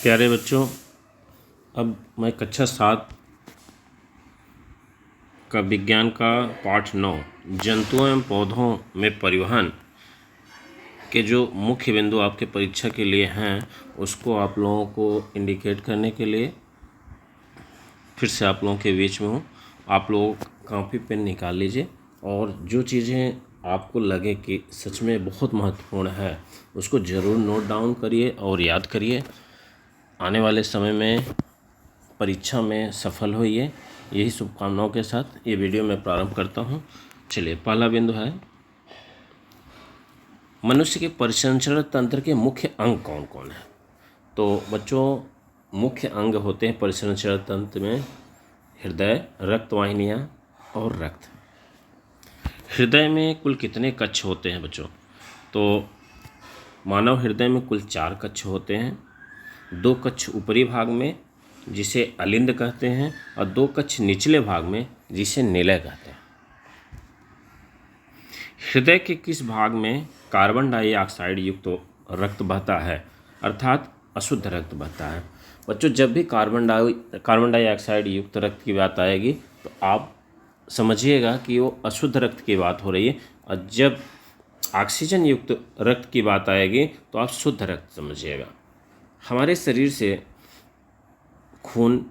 प्यारे बच्चों, अब मैं कक्षा 7 का विज्ञान का पाठ 9 जंतुओं एवं पौधों में परिवहन के जो मुख्य बिंदु आपके परीक्षा के लिए हैं उसको आप लोगों को इंडिकेट करने के लिए फिर से आप लोगों के बीच में हूँ। आप लोग कॉपी पेन निकाल लीजिए और जो चीज़ें आपको लगे कि सच में बहुत महत्वपूर्ण है उसको ज़रूर नोट डाउन करिए और याद करिए। आने वाले समय में परीक्षा में सफल होइए, यही शुभकामनाओं के साथ ये वीडियो मैं प्रारंभ करता हूँ। चलिए, पहला बिंदु है मनुष्य के परिसंचरण तंत्र के मुख्य अंग कौन कौन है। तो बच्चों, मुख्य अंग होते हैं परिसंचरण तंत्र में हृदय, रक्तवाहिनियाँ और रक्त। हृदय में कुल कितने कक्ष होते हैं बच्चों? तो मानव हृदय में कुल 4 कक्ष होते हैं। 2 कक्ष ऊपरी भाग में जिसे अलिंद कहते हैं और 2 कक्ष निचले भाग में जिसे निलय कहते हैं। हृदय के किस भाग में कार्बन डाइऑक्साइड युक्त रक्त बहता है, अर्थात अशुद्ध रक्त बहता है? बच्चों, जब भी कार्बन डाइऑक्साइड युक्त रक्त की बात आएगी तो आप समझिएगा कि वो अशुद्ध रक्त की बात हो रही है, और जब ऑक्सीजन युक्त रक्त की बात आएगी तो आप शुद्ध रक्त समझिएगा। हमारे शरीर से खून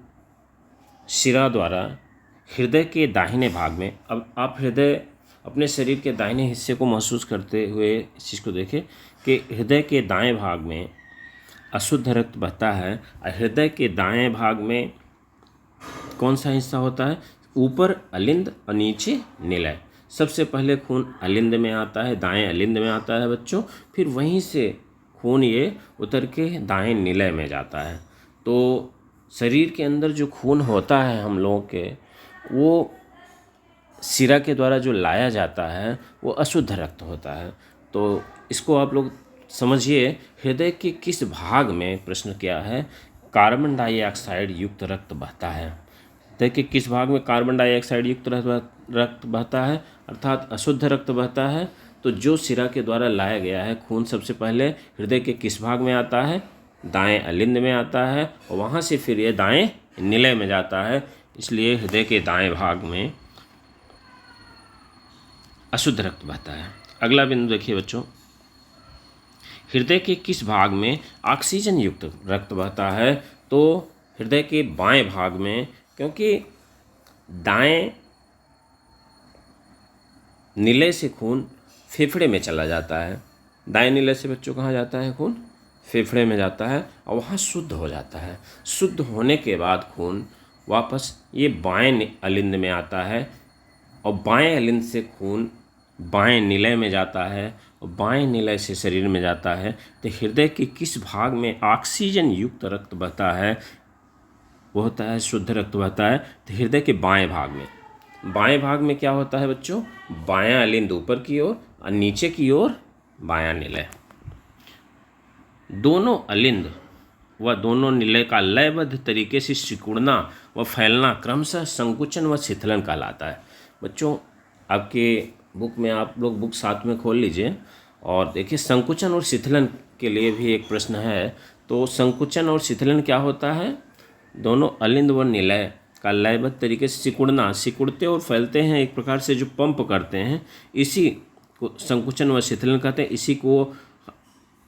शिरा द्वारा हृदय के दाहिने भाग में, अब आप हृदय अपने शरीर के दाहिने हिस्से को महसूस करते हुए इस चीज़ को देखें कि हृदय के दाएं भाग में अशुद्ध रक्त बहता है और हृदय के दाएं भाग में कौन सा हिस्सा होता है? ऊपर अलिंद और नीचे निलय। सबसे पहले खून अलिंद में आता है, दाएं अलिंद में आता है बच्चों, फिर वहीं से खून ये उतर के दाएं निलय में जाता है। तो शरीर के अंदर जो खून होता है हम लोगों के, वो शिरा के द्वारा जो लाया जाता है वो अशुद्ध रक्त होता है। तो इसको आप लोग समझिए, हृदय के किस भाग में, प्रश्न क्या है, कार्बन डाइऑक्साइड युक्त रक्त बहता है। हृदय के किस भाग में कार्बन डाइऑक्साइड युक्त रक्त बहता है, अर्थात अशुद्ध रक्त बहता है? तो जो शिरा के द्वारा लाया गया है खून सबसे पहले हृदय के किस भाग में आता है? दाएं अलिंद में आता है और वहाँ से फिर ये दाएं निलय में जाता है। इसलिए हृदय के दाएं भाग में अशुद्ध रक्त बहता है। अगला बिंदु देखिए बच्चों, हृदय के किस भाग में ऑक्सीजन युक्त रक्त बहता है? तो हृदय के बाएं भाग में, क्योंकि दाएं निलय से खून फेफड़े में चला जाता है। दाएं निलय से बच्चों कहाँ जाता है खून? फेफड़े में जाता है और वहाँ शुद्ध हो जाता है। शुद्ध होने के बाद खून वापस ये बाएं अलिंद में आता है और बाएं अलिंद से खून बाएं निलय में जाता है और बाएं निलय से शरीर में जाता है। तो हृदय के किस भाग में ऑक्सीजन युक्त रक्त बहता है? वो होता है शुद्ध रक्त बहता है। तो हृदय के बाएं भाग में, बाएं भाग में क्या होता है बच्चों? बायां अलिंद ऊपर की ओर और नीचे की ओर बायां निलय। दोनों अलिंद व दोनों निलय का लयबद्ध तरीके से सिकुड़ना व फैलना क्रमशः संकुचन व शिथिलन कहलाता है। बच्चों, आपके बुक में, आप लोग बुक 7 में खोल लीजिए और देखिए, संकुचन और शिथिलन के लिए भी एक प्रश्न है। तो संकुचन और शिथिलन क्या होता है? दोनों अलिंद व निलय का लयबद्ध तरीके से सिकुड़ना, सिकुड़ते और फैलते हैं, एक प्रकार से जो पंप करते हैं, इसी को संकुचन व शिथिलन कहते हैं। इसी को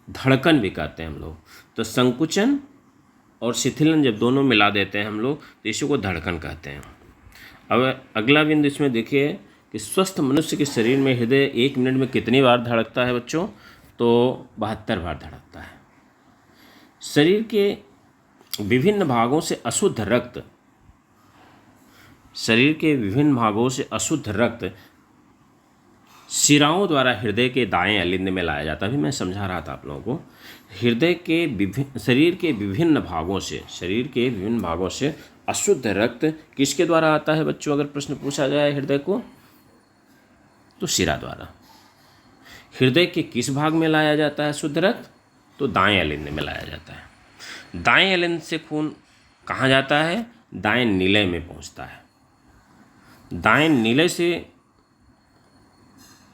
धड़कन भी कहते हैं हम लोग। तो संकुचन और शिथिलन जब दोनों मिला देते हैं हम लोग तो इसी को धड़कन कहते हैं। अब अगला बिंदु इसमें देखिए कि स्वस्थ मनुष्य के शरीर में हृदय 1 मिनट में कितनी बार धड़कता है बच्चों? तो 72 बार धड़कता है। शरीर के विभिन्न भागों से अशुद्ध रक्त, शरीर के विभिन्न भागों से अशुद्ध रक्त शिराओं द्वारा हृदय के दाएं अलिंद में लाया जाता है। अभी मैं समझा रहा था आप लोगों को। हृदय के शरीर के विभिन्न भागों से अशुद्ध रक्त किसके द्वारा आता है बच्चों? अगर प्रश्न पूछा जाए हृदय को, तो शिरा द्वारा। हृदय के किस भाग में लाया जाता है शुद्ध रक्त? तो दाएं अलिंद में लाया जाता है। दाएं अलिंद से खून कहाँ जाता है? दाएं निलय में पहुँचता है। दाएं निलय से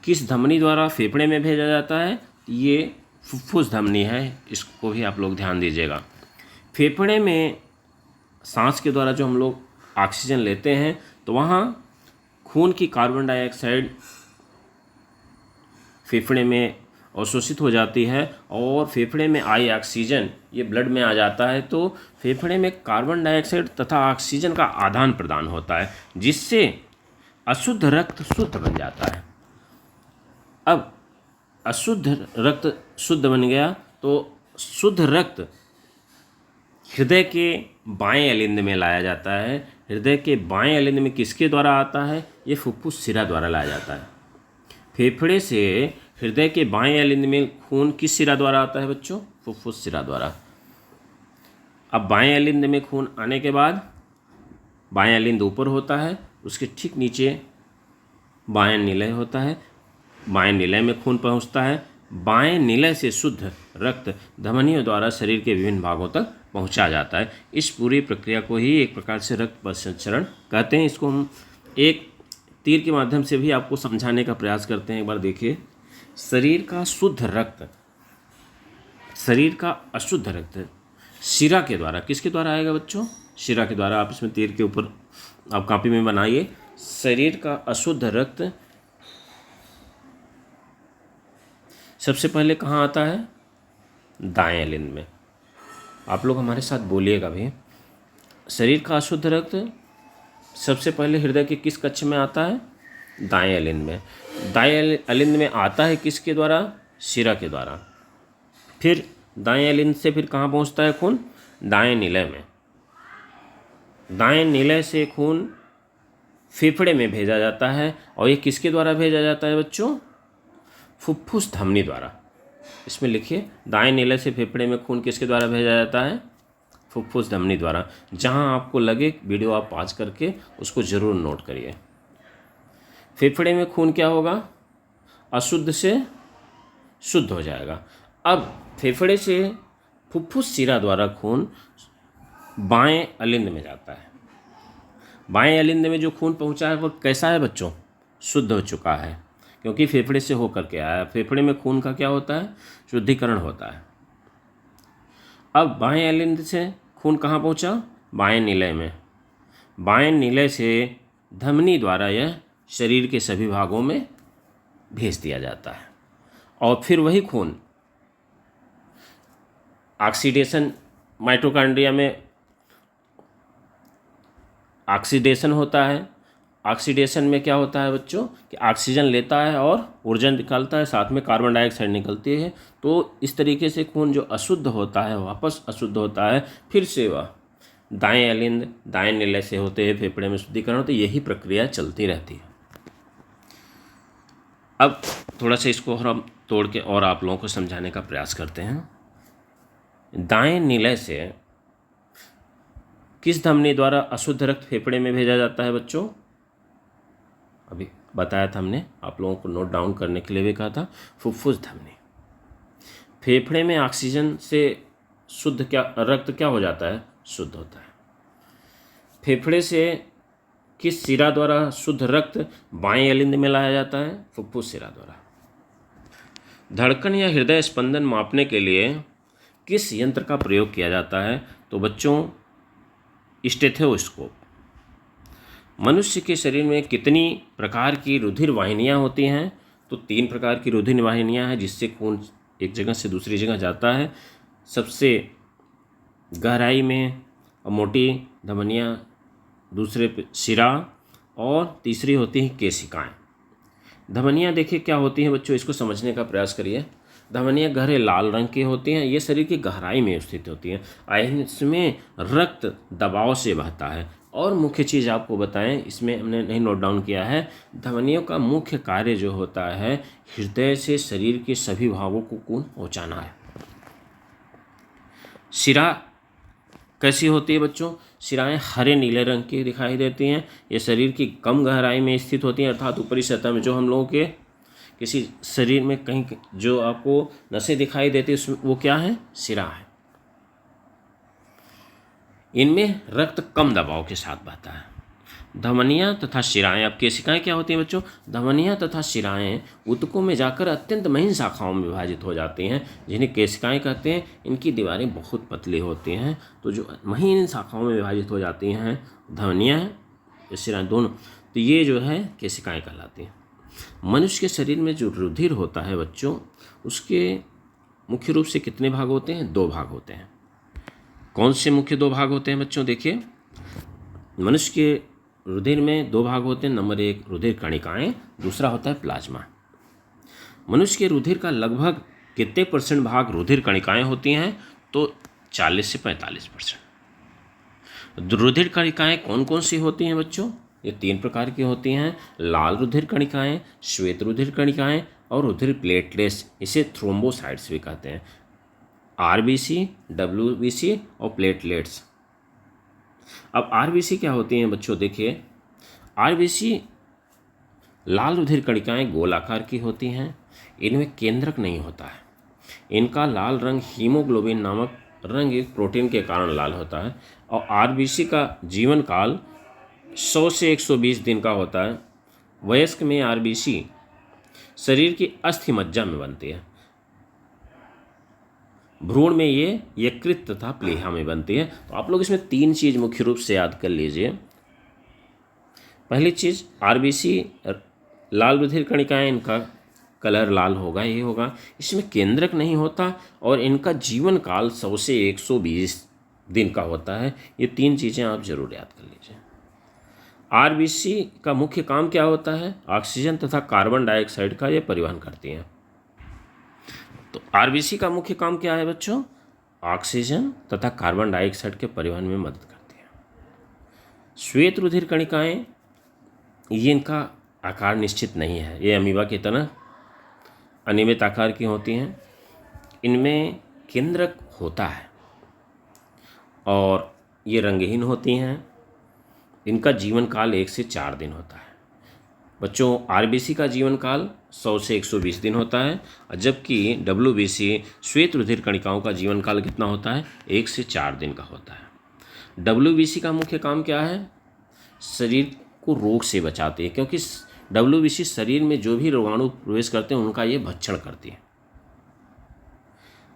किस धमनी द्वारा फेफड़े में भेजा जाता है? ये फुफ्फुस धमनी है, इसको भी आप लोग ध्यान दीजिएगा। फेफड़े में सांस के द्वारा जो हम लोग ऑक्सीजन लेते हैं तो वहाँ खून की कार्बन डाइऑक्साइड फेफड़े में अवशोषित हो जाती है और फेफड़े में आई ऑक्सीजन ये ब्लड में आ जाता है, तो फेफड़े में कार्बन डाइऑक्साइड तथा ऑक्सीजन का आदान प्रदान होता है, जिससे अशुद्ध रक्त शुद्ध बन जाता है। अब अशुद्ध रक्त शुद्ध बन गया तो शुद्ध रक्त हृदय के बाएं अलिंद में लाया जाता है। हृदय के बाएं अलिंद में किसके द्वारा आता है? ये फुफ्फुस शिरा द्वारा लाया जाता है। फेफड़े से हृदय के बाएं अलिंद में खून किस शिरा द्वारा आता है बच्चों? फुफ्फुस शिरा द्वारा। अब बाएं अलिंद में खून आने के बाद बाएं अलिंद ऊपर होता है, उसके ठीक नीचे बाएं निलय होता है। बाएं निलय में खून पहुंचता है। बाएं निलय से शुद्ध रक्त धमनियों द्वारा शरीर के विभिन्न भागों तक पहुंचा जाता है। इस पूरी प्रक्रिया को ही एक प्रकार से रक्त परिसंचरण कहते हैं। इसको हम एक तीर के माध्यम से भी आपको समझाने का प्रयास करते हैं। एक बार देखिए, शरीर का शुद्ध रक्त, शरीर का अशुद्ध रक्त शिरा के द्वारा, किसके द्वारा आएगा बच्चों? शिरा के द्वारा। आप इसमें तीर के ऊपर आप कॉपी में बनाइए। शरीर का अशुद्ध रक्त सबसे पहले कहाँ आता है? दाएं अलिंद में। आप लोग हमारे साथ बोलिएगा भी। शरीर का अशुद्ध रक्त सबसे पहले हृदय के किस कक्ष में आता है? दाएं अलिंद में। दाएं अलिंद में आता है किसके द्वारा? शिरा के द्वारा। फिर दाएं अलिंद से फिर कहाँ पहुँचता है खून? दाएं निलय में। दाएं निलय से खून फेफड़े में भेजा जाता है और ये किसके द्वारा भेजा जाता है बच्चों? फुफ्फुस धमनी द्वारा। इसमें लिखिए, दाएं निलय से फेफड़े में खून किसके द्वारा भेजा जाता है? फुफ्फुस धमनी द्वारा। जहां आपको लगे वीडियो आप पॉज करके उसको ज़रूर नोट करिए। फेफड़े में खून क्या होगा? अशुद्ध से शुद्ध हो जाएगा। अब फेफड़े से फुफ्फुस शिरा द्वारा खून बाएं अलिंद में जाता है। बाएं अलिंद में जो खून पहुंचा है वो कैसा है बच्चों? शुद्ध हो चुका है, क्योंकि फेफड़े से होकर के आया। फेफड़े में खून का क्या होता है? शुद्धिकरण होता है। अब बाएं अलिंद से खून कहाँ पहुँचा? बाएं निलय में। बाएं निलय से धमनी द्वारा यह शरीर के सभी भागों में भेज दिया जाता है और फिर वही खून ऑक्सीडेशन, माइटोकॉन्ड्रिया में ऑक्सीडेशन होता है। ऑक्सीडेशन में क्या होता है बच्चों कि ऑक्सीजन लेता है और ऊर्जा निकालता है, साथ में कार्बन डाइऑक्साइड निकलती है। तो इस तरीके से खून जो अशुद्ध होता है वापस अशुद्ध होता है, फिर से वह दाएं अलिंद दाएं निलय से होते हैं फेफड़े में शुद्धिकरण होते। यही प्रक्रिया चलती रहती है। अब थोड़ा सा इसको हम तोड़ के और आप लोगों को समझाने का प्रयास करते हैं। दाएं निलय से किस धमनी द्वारा अशुद्ध रक्त फेफड़े में भेजा जाता है बच्चों? अभी बताया था हमने, आप लोगों को नोट डाउन करने के लिए भी कहा था। फुफ्फुस धमनी। फेफड़े में ऑक्सीजन से शुद्ध क्या रक्त क्या हो जाता है? शुद्ध होता है। फेफड़े से किस शिरा द्वारा शुद्ध रक्त बाएं अलिंद में लाया जाता है? फुफ्फुस शिरा द्वारा। धड़कन या हृदय स्पंदन मापने के लिए किस यंत्र का प्रयोग किया जाता है? तो बच्चों, स्टेथोस्कोप। मनुष्य के शरीर में कितनी प्रकार की रुधिर वाहिनियाँ होती हैं? तो 3 प्रकार की रुधिर वाहिनियाँ हैं जिससे खून एक जगह से दूसरी जगह जाता है। सबसे गहराई में मोटी धमनियाँ, दूसरे पे शिरा और तीसरी होती हैं केशिकाएँ। धमनियाँ देखिए क्या होती हैं बच्चों, इसको समझने का प्रयास करिए। धमनियाँ गहरे लाल रंग की होती हैं। ये शरीर की गहराई में स्थित होती हैं। इसमें रक्त दबाव से बहता है। और मुख्य चीज़ आपको बताएं, इसमें हमने नहीं नोट डाउन किया है, धमनियों का मुख्य कार्य जो होता है हृदय से शरीर के सभी भागों को खून पहुँचाना है। शिरा कैसी होती है बच्चों? शिराएँ हरे नीले रंग की दिखाई देती हैं। ये शरीर की कम गहराई में स्थित होती हैं, अर्थात ऊपरी सतह में। जो हम लोगों के किसी शरीर में कहीं जो आपको नसें दिखाई देती है उसमें वो क्या है? शिरा है। इनमें रक्त कम दबाव के साथ बहता है। धमनियाँ तथा शिराएँ। अब केशिकाएँ क्या होती हैं बच्चों? धमनियाँ तथा शिराएँ ऊतकों में जाकर अत्यंत महीन शाखाओं में विभाजित हो जाती हैं, जिन्हें केशिकाएँ कहते हैं। इनकी दीवारें बहुत पतली होती हैं, तो जो महीन शाखाओं में विभाजित हो जाती हैं, धमनियाँ या शिराएँ दोनों, तो ये जो है केशिकाएँ कहलाती हैं। मनुष्य के शरीर में जो रुधिर होता है बच्चों, उसके मुख्य रूप से कितने भाग होते हैं? 2 भाग होते हैं। कौन से मुख्य 2 भाग होते हैं बच्चों? देखिए, मनुष्य के रुधिर में 2 भाग होते हैं। नंबर 1 रुधिर कणिकाएं, दूसरा होता है प्लाज्मा। मनुष्य के रुधिर का लगभग कितने % भाग रुधिर कणिकाएं होती हैं? तो 40 से 45%। रुधिर कणिकाएं कौन कौन सी होती हैं बच्चों? ये 3 प्रकार की होती हैं: लाल रुधिर कणिकाएं, श्वेत रुधिर कणिकाएं और रुधिर प्लेटलेट्स। इसे थ्रोम्बोसाइट्स भी कहते हैं। आरबीसी, डब्ल्यूबीसी और प्लेटलेट्स। अब आरबीसी क्या होती हैं बच्चों? देखिए, आरबीसी लाल रुधिर कणिकाएं गोलाकार की होती हैं। इनमें केंद्रक नहीं होता है। इनका लाल रंग हीमोग्लोबिन नामक रंग एक प्रोटीन के कारण लाल होता है। और आरबीसी का जीवन काल 100 से 120 दिन का होता है। वयस्क में आरबीसी शरीर की अस्थि मज्जा में बनती है। भ्रूण में ये यकृत तथा प्लीहा में बनती है। तो आप लोग इसमें 3 चीज़ मुख्य रूप से याद कर लीजिए। पहली चीज़, आरबीसी लाल रुधिर कणिकाएं, इनका कलर लाल होगा, ये होगा। इसमें केंद्रक नहीं होता और इनका जीवन काल 100 से 120 दिन का होता है। ये 3 चीज़ें आप जरूर याद कर लीजिए। आरबीसी का मुख्य काम क्या होता है? ऑक्सीजन तथा कार्बन डाइऑक्साइड का ये परिवहन करती हैं। तो आरबीसी का मुख्य काम क्या है बच्चों? ऑक्सीजन तथा कार्बन डाइऑक्साइड के परिवहन में मदद करती है। श्वेत रुधिर कणिकाएं, ये इनका आकार निश्चित नहीं है। ये अमीबा की तरह अनियमित आकार की होती हैं। इनमें केंद्रक होता है और ये रंगहीन होती हैं। इनका जीवन काल 1 से 4 दिन होता है। बच्चों, आरबीसी का जीवन काल 100 से 120 दिन होता है, जबकि डब्ल्यूबीसी श्वेत रुधिर कणिकाओं का जीवन काल कितना होता है? 1 से 4 दिन का होता है। डब्ल्यूबीसी का मुख्य काम क्या है? शरीर को रोग से बचाती है, क्योंकि डब्ल्यूबीसी शरीर में जो भी रोगाणु प्रवेश करते हैं उनका ये भक्षण करती है।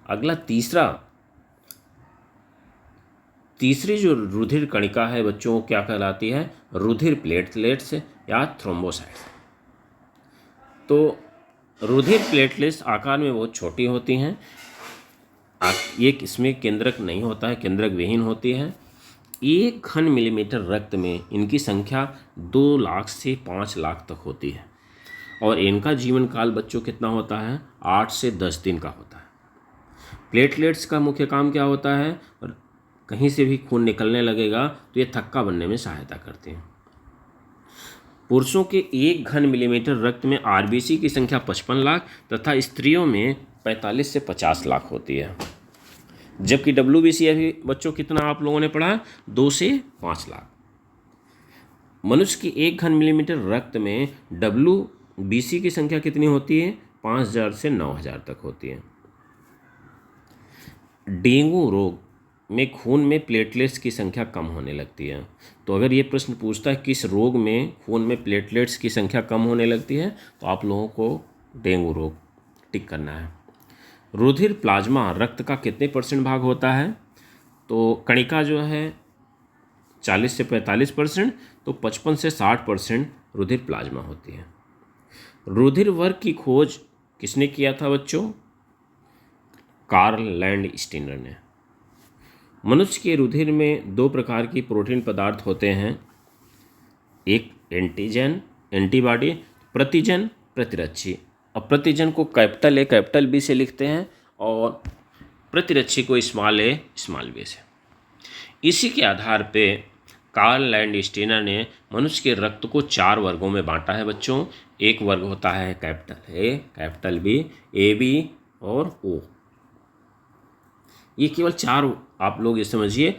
अगला तीसरी जो रुधिर कणिका है बच्चों, क्या कहलाती है? रुधिर प्लेटलेट्स या थ्रोम्बोसाइट्स। तो रुधिर प्लेटलेट्स आकार में बहुत छोटी होती हैं। ये इसमें केंद्रक नहीं होता है, केंद्रक विहीन होती है। 1 घन मिलीमीटर रक्त में इनकी संख्या 2 लाख से 5 लाख तक होती है और इनका जीवन काल बच्चों कितना होता है? 8 से 10 दिन का होता है। प्लेटलेट्स का मुख्य काम क्या होता है? कहीं से भी खून निकलने लगेगा तो ये थक्का बनने में सहायता करते हैं। पुरुषों के 1 घन मिलीमीटर रक्त में आरबीसी की संख्या 55 लाख तथा स्त्रियों में 45 से 50 लाख होती है, जबकि डब्ल्यूबीसी अभी बच्चों कितना आप लोगों ने पढ़ा? 2 से 5 लाख। मनुष्य की 1 घन मिलीमीटर रक्त में डब्ल्यूबीसी की संख्या कितनी होती है? 5000 से 9000 तक होती है। डेंगू रोग में खून में प्लेटलेट्स की संख्या कम होने लगती है। तो अगर ये प्रश्न पूछता है किस रोग में खून में प्लेटलेट्स की संख्या कम होने लगती है, तो आप लोगों को डेंगू रोग टिक करना है। रुधिर प्लाज्मा रक्त का कितने % भाग होता है? तो कणिका जो है 40 से 45%, तो 55 से 60% रुधिर प्लाज्मा होती है। रुधिर वर्ग की खोज किसने किया था बच्चों? कार्ल लैंडस्टीनर ने। मनुष्य के रुधिर में 2 प्रकार की प्रोटीन पदार्थ होते हैं, एक एंटीजन एंटीबॉडी, प्रतिजन प्रतिरक्षी। अब प्रतिजन को कैपिटल ए कैपिटल बी से लिखते हैं और प्रतिरक्षी को स्मॉल ए स्मॉल बी से। इसी के आधार पे कार्ल लैंडस्टीनर ने मनुष्य के रक्त को 4 वर्गों में बांटा है बच्चों। एक वर्ग होता है capital A, capital B, A B और ओ। ये केवल 4 आप लोग ये समझिए।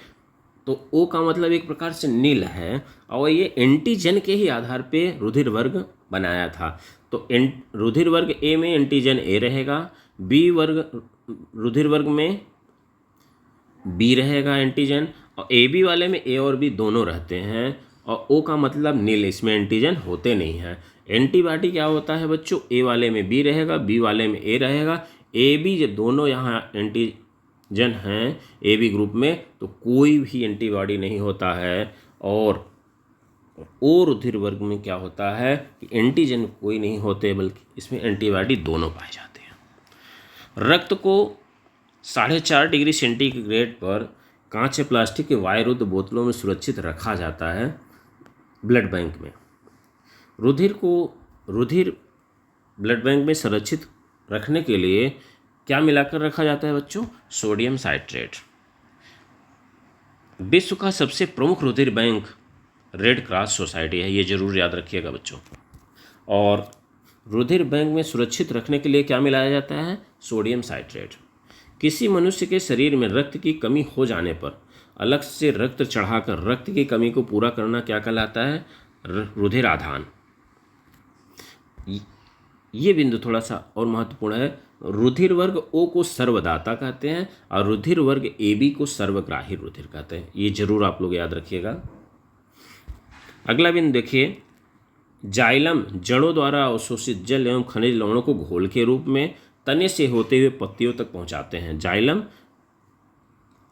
तो ओ का मतलब एक प्रकार से नील है और ये एंटीजन के ही आधार पे रुधिर वर्ग बनाया था। तो रुधिर वर्ग ए में एंटीजन ए रहेगा, बी वर्ग रुधिर वर्ग में बी रहेगा एंटीजन, और ए बी वाले में ए और बी दोनों रहते हैं, और ओ का मतलब नील, इसमें एंटीजन होते नहीं हैं। एंटीबॉडी क्या होता है बच्चों, ए वाले में बी रहेगा, बी वाले में ए रहेगा। ए बी जब दोनों यहाँ एंटीजन हैं ए बी ग्रुप में तो कोई भी एंटीबॉडी नहीं होता है। और ओ रुधिर वर्ग में क्या होता है कि एंटीजन कोई नहीं होते बल्कि इसमें एंटीबॉडी दोनों पाए जाते हैं। रक्त को 4.5 डिग्री सेंटीग्रेड पर कांच या प्लास्टिक के वायुरुद्ध बोतलों में सुरक्षित रखा जाता है ब्लड बैंक में। रुधिर ब्लड बैंक में सुरक्षित रखने के लिए क्या मिलाकर रखा जाता है बच्चों, सोडियम साइट्रेट। विश्व का सबसे प्रमुख रुधिर बैंक रेड क्रॉस सोसाइटी है, ये जरूर याद रखिएगा बच्चों। और रुधिर बैंक में सुरक्षित रखने के लिए क्या मिलाया जाता है, सोडियम साइट्रेट। किसी मनुष्य के शरीर में रक्त की कमी हो जाने पर अलग से रक्त चढ़ाकर रक्त की कमी को पूरा करना क्या कहलाता है, रुधिर आधान। ये बिंदु थोड़ा सा और महत्वपूर्ण है। रुधिर वर्ग ओ को सर्वदाता कहते हैं और रुधिर वर्ग ए बी को सर्वग्राही रुधिर कहते हैं, ये जरूर आप लोग याद रखिएगा। अगला बिंदु देखिए, जाइलम जड़ों द्वारा अवशोषित जल एवं खनिज लवणों को घोल के रूप में तने से होते हुए पत्तियों तक पहुंचाते हैं। जाइलम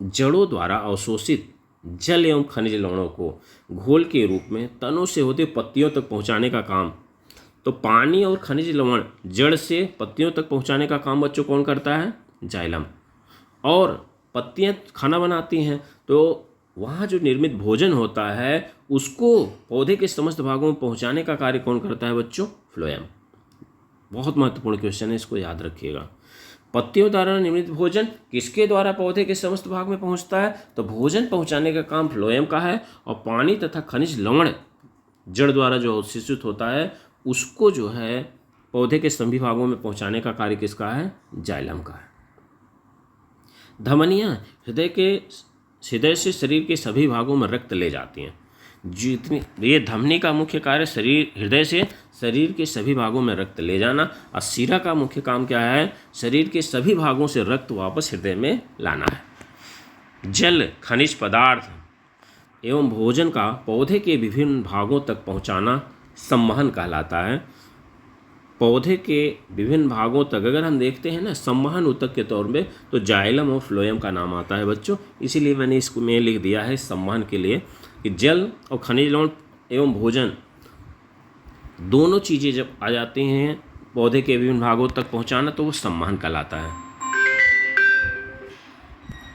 जड़ों द्वारा अवशोषित जल एवं खनिज लवणों को घोल के रूप में तनों से होते पत्तियों तक पहुंचाने का काम, तो पानी और खनिज लवण जड़ से पत्तियों तक पहुंचाने का काम बच्चों कौन करता है, जाइलम। और पत्तियां खाना बनाती हैं तो वहाँ जो निर्मित भोजन होता है उसको पौधे के समस्त भागों में पहुँचाने का कार्य कौन करता है बच्चों, फ्लोएम। बहुत महत्वपूर्ण क्वेश्चन है, इसको याद रखिएगा। पत्तियों द्वारा निर्मित भोजन किसके द्वारा पौधे के समस्त भाग में पहुँचता है, तो भोजन पहुँचाने का काम फ्लोएम का है। और पानी तथा खनिज लवण जड़ द्वारा जो अवशोषित होता है उसको जो है पौधे के सभी भागों में पहुँचाने का कार्य किसका है, जाइलम का है। धमनियाँ हृदय से शरीर के सभी भागों में रक्त ले जाती हैं। जितनी ये धमनी का मुख्य कार्य हृदय से शरीर के सभी भागों में रक्त ले जाना, और शिरा का मुख्य काम क्या है, शरीर के सभी भागों से रक्त वापस हृदय में लाना है। जल, खनिज पदार्थ एवं भोजन का पौधे के विभिन्न भागों तक पहुंचाना संवहन कहलाता है। पौधे के विभिन्न भागों तक अगर हम देखते हैं ना संवहन ऊतक के तौर में, तो जाइलम और फ्लोएम का नाम आता है बच्चों। इसीलिए मैंने इसको में लिख दिया है संवहन के लिए कि जल और खनिज लवण एवं भोजन दोनों चीज़ें जब आ जाती हैं पौधे के विभिन्न भागों तक पहुंचाना, तो वो संवहन कहलाता है।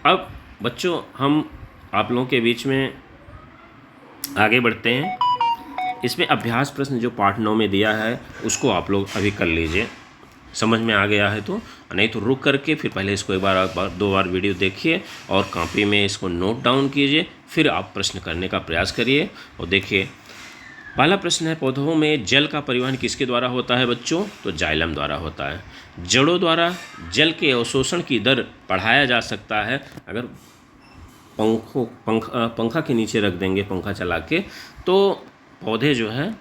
अब बच्चों हम आप लोगों के बीच में आगे बढ़ते हैं। इसमें अभ्यास प्रश्न जो पार्ट 9 में दिया है उसको आप लोग अभी कर लीजिए, समझ में आ गया है तो, नहीं तो रुक करके फिर पहले इसको एक बार 2 बार वीडियो देखिए और कॉपी में इसको नोट डाउन कीजिए, फिर आप प्रश्न करने का प्रयास करिए। और देखिए पहला प्रश्न है, पौधों में जल का परिवहन किसके द्वारा होता है बच्चों, तो जाइलम द्वारा होता है। जड़ों द्वारा जल के अवशोषण की दर बढ़ाया जा सकता है। अगर पंखा के नीचे रख देंगे पंखा चला के, तो पौधे जो है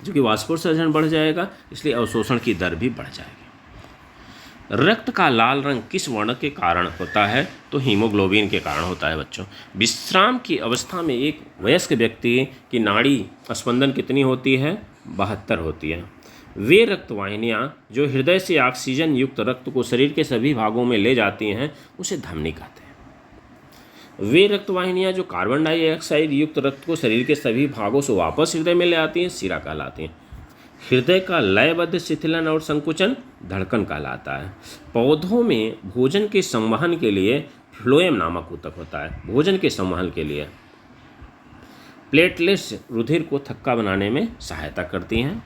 जो कि वाष्पोत्सर्जन बढ़ जाएगा, इसलिए अवशोषण की दर भी बढ़ जाएगी। रक्त का लाल रंग किस वर्ण के कारण होता है, तो हीमोग्लोबिन के कारण होता है बच्चों। विश्राम की अवस्था में एक वयस्क व्यक्ति की नाड़ी स्पंदन कितनी होती है, 72 होती है। वे रक्तवाहिनियाँ जो हृदय से ऑक्सीजन युक्त रक्त को शरीर के सभी भागों में ले जाती हैं उसे धमनी कहते हैं। वे रक्तवाहिनियाँ जो कार्बन डाइऑक्साइड युक्त रक्त को शरीर के सभी भागों से वापस हृदय में ले आती हैं शिरा कहलाती हैं। हृदय का लयबद्ध शिथिलन और संकुचन धड़कन कहलाता है। पौधों में भोजन के संवहन के लिए फ्लोएम नामक ऊतक होता है। भोजन के संवहन के लिए प्लेटलेट्स रुधिर को थक्का बनाने में सहायता करती हैं।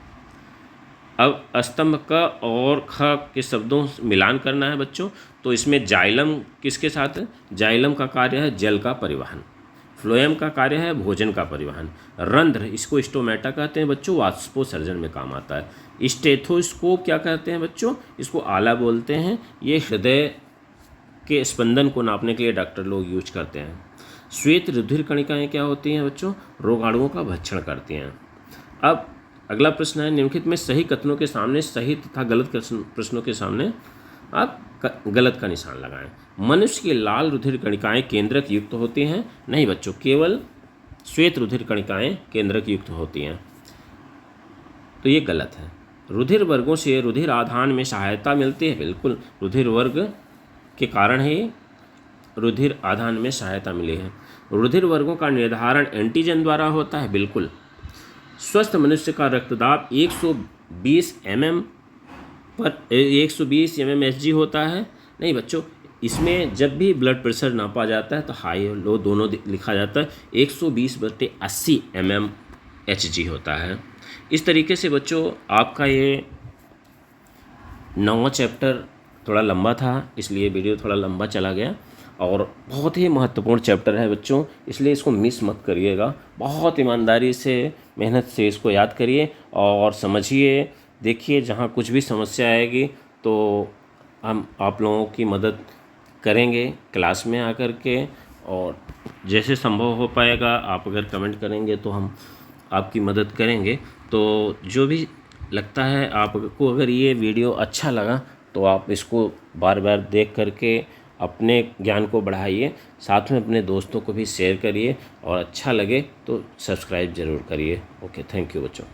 अब स्तंभ क और ख के शब्दों मिलान करना है बच्चों, तो इसमें जाइलम किसके साथ है, जाइलम का कार्य है जल का परिवहन, फ्लोएम का कार्य है भोजन का परिवहन। रंध्र, इसको स्टोमेटा कहते हैं बच्चों, वाष्पोत्सर्जन में काम आता है। स्टेथोस्कोप क्या कहते हैं बच्चों, इसको आला बोलते हैं। ये हृदय के स्पंदन को नापने के लिए डॉक्टर लोग यूज करते हैं। श्वेत रुधिर कणिकाएँ क्या होती हैं बच्चों, रोगाणुओं का भक्षण करती हैं। अब अगला प्रश्न है, निम्नलिखित में सही कथनों के सामने सही तथा गलत प्रश्नों के सामने आप गलत का निशान लगाएं। मनुष्य की लाल रुधिर कणिकाएं केंद्रक युक्त होती हैं, नहीं बच्चों, केवल श्वेत रुधिर कणिकाएँ केंद्रक युक्त होती हैं, तो ये गलत है। रुधिर वर्गों से रुधिर आधान में सहायता मिलती है, बिल्कुल रुधिर वर्ग के कारण ही रुधिर आधान में सहायता मिली है। रुधिर वर्गों का निर्धारण एंटीजन द्वारा होता है, बिल्कुल। स्वस्थ मनुष्य का रक्तदाब 120 mmHg होता है। नहीं बच्चों, इसमें जब भी ब्लड प्रेशर नापा जाता है तो हाई और लो दोनों लिखा जाता है। 120/80 mmHg होता है। इस तरीके से बच्चों आपका ये 9वां चैप्टर थोड़ा लंबा था, इसलिए वीडियो थोड़ा लंबा चला गया, और बहुत ही महत्वपूर्ण चैप्टर है बच्चों, इसलिए इसको मिस मत करिएगा। बहुत ईमानदारी से, मेहनत से इसको याद करिए और समझिए। देखिए, जहाँ कुछ भी समस्या आएगी तो हम आप लोगों की मदद करेंगे क्लास में आकर के, और जैसे संभव हो पाएगा आप अगर कमेंट करेंगे तो हम आपकी मदद करेंगे। तो जो भी लगता है आपको, अगर ये वीडियो अच्छा लगा तो आप इसको बार बार देख करके अपने ज्ञान को बढ़ाइए, साथ में अपने दोस्तों को भी शेयर करिए, और अच्छा लगे तो सब्सक्राइब ज़रूर करिए। ओके, थैंक यू बच्चों।